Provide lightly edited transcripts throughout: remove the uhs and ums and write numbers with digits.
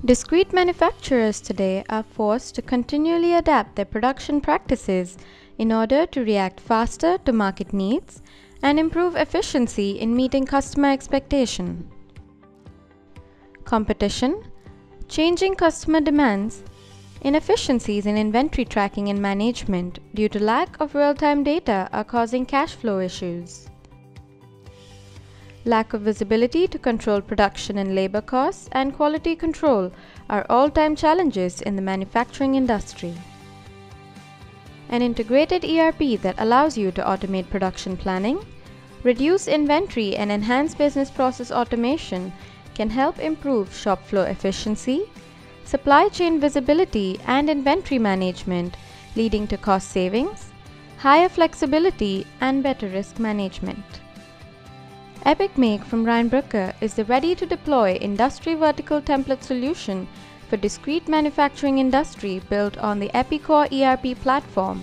Discrete manufacturers today are forced to continually adapt their production practices in order to react faster to market needs and improve efficiency in meeting customer expectation. Competition, changing customer demands, inefficiencies in inventory tracking and management due to lack of real-time data are causing cash flow issues. Lack of visibility to control production and labor costs and quality control are all-time challenges in the manufacturing industry. An integrated ERP that allows you to automate production planning, reduce inventory and enhance business process automation can help improve shop floor efficiency, supply chain visibility and inventory management, leading to cost savings, higher flexibility and better risk management. Epic Make from Reinbrücker is the ready-to-deploy industry vertical template solution for discrete manufacturing industry built on the EpiCore ERP platform.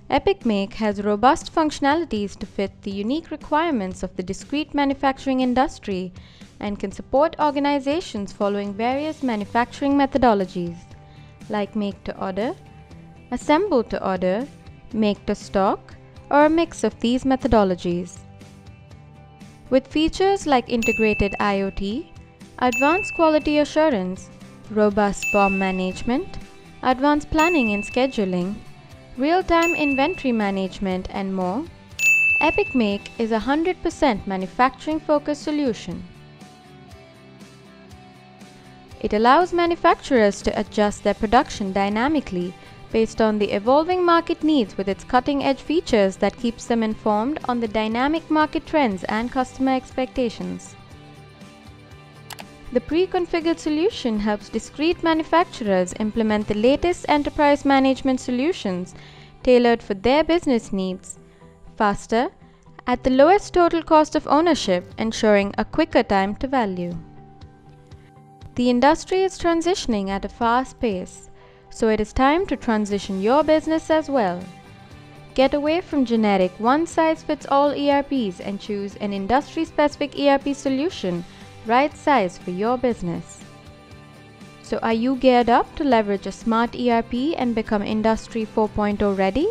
Epic Make has robust functionalities to fit the unique requirements of the discrete manufacturing industry and can support organizations following various manufacturing methodologies like make to order, assemble to order, make to stock, or a mix of these methodologies. With features like integrated IoT, advanced quality assurance, robust BOM management, advanced planning and scheduling, real-time inventory management, and more, Epic Make is a 100% manufacturing-focused solution. It allows manufacturers to adjust their production dynamically based on the evolving market needs with its cutting-edge features that keeps them informed on the dynamic market trends and customer expectations. The pre-configured solution helps discrete manufacturers implement the latest enterprise management solutions tailored for their business needs, faster, at the lowest total cost of ownership, ensuring a quicker time to value. The industry is transitioning at a fast pace, so it is time to transition your business as well. Get away from generic one-size-fits-all ERPs and choose an industry-specific ERP solution right size for your business. So are you geared up to leverage a smart ERP and become Industry 4.0 ready?